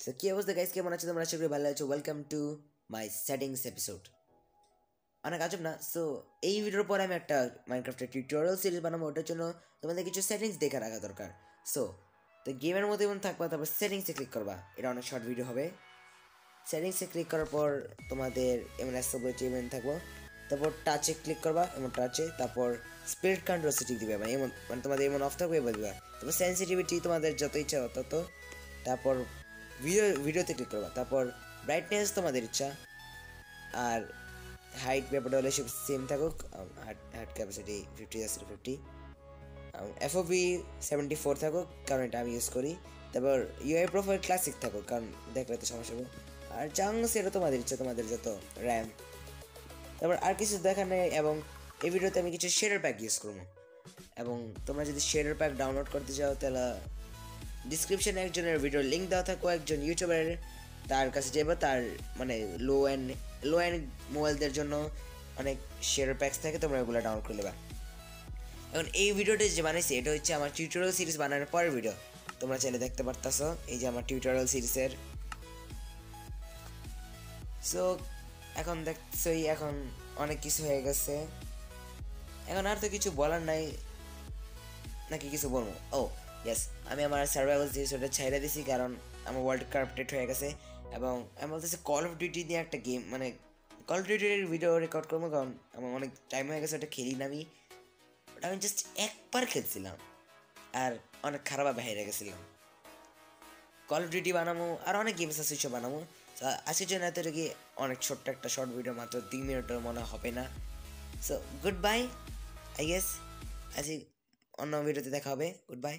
So কি অবস্থা guys, কেমন আছো তোমরা? আশা করি ভালো আছো। Welcome to my settings episode. অনেক আজব না? সো এই ভিডিওর পরে আমি একটা মাইনক্রাফটের টিউটোরিয়াল সিরিজ বানাবো, ওটার জন্য তোমাদের কিছু সেটিংস দেখে রাখা দরকার। সো তো গেমের মধ্যে এমন থাকবা, তারপর সেটিংসে ক্লিক করবা। এটা অনেক শর্ট ভিডিও হবে। সেটিংসে ক্লিক করার পর তোমাদের এমন এমন থাকবো, তারপর টাচে ক্লিক করবা, এমন টাচে, তারপর স্পিড কন্ট্রোল সেটিং দিবে, মানে এমন মানে তোমাদের এমন অফ থাকবে এবার দিবা। তারপর সেন্সিটিভিটি তোমাদের যত ইচ্ছা তত, তারপর ভিডিওতে ক্লিক করবা, তারপর ব্রাইটনেস তোমাদের ইচ্ছা, আর হাইট ব্যাপারটা হলে সব সেম থাকুক। হার্ট ক্যাপাসিটি 50 এফওবি 74 থাকুক, কারণ এটা আমি ইউজ করি। তারপর ইউআই প্রোফাইল ক্লাসিক থাকুক, কারণ দেখলে তো সমস্যা হবে। আর চাংস এটা তোমাদের ইচ্ছা, তোমাদের যত র্যাম। তারপর আর কিছু দেখা নেই। এবং এই ভিডিওতে আমি কিছু শেডার প্যাক ইউজ করবো। এবং তোমরা যদি শেডার প্যাক ডাউনলোড করতে চাও, তাহলে ডিসক্রিপশনে একজনের ভিডিওর লিঙ্ক দেওয়া থাকো, একজন ইউটিউবারের, তার কাছে যাবো। তার মানে লো অ্যান্ড মোবাইলদের জন্য অনেক শেয়ার প্যাকস থাকে, তোমরা ওগুলো ডাউনলোড করে নেবা। এখন এই ভিডিওটা যে বানাইছি, এটা হচ্ছে আমার টিউটোরিয়াল সিরিজ বানানোর পরের ভিডিও। তোমরা চাইলে দেখতে পারতাছো, এই যে আমার টিউটোরিয়াল সিরিজের। সো এখন দেখছোই, এখন অনেক কিছু হয়ে গেছে। এখন আর তো কিছু বলার নাই, নাকি কিছু বলবো? ও ইয়েস, আমি আমার সার্ভাইভাল সিরিজ ওটা ছেড়ে দিছি, কারণ আমার ওয়ার্ল্ড কারাপ্টেড হয়ে গেছে। এবং আমি বলতেছি কল অফ ডিউটি নিয়ে একটা গেম, মানে কল অফ ডিউটির ভিডিও রেকর্ড করবো, কারণ আমার অনেক টাইম হয়ে গেছে ওটা খেলি না। ওটা আমি জাস্ট একবার খেলছিলাম, আর অনেক খারাপভাবে হেরে গেছিলাম। কল অফ ডিউটি বানাবো, আর অনেক গেমস আছে সব বানাবো। আজকের জন্য এত কি অনেক ছোট্ট একটা শর্ট ভিডিও, মাত্র 2 মিনিটের মনে হবে না। So good bye, I guess আজকে অন্য ভিডিওতে দেখা হবে। Good bye.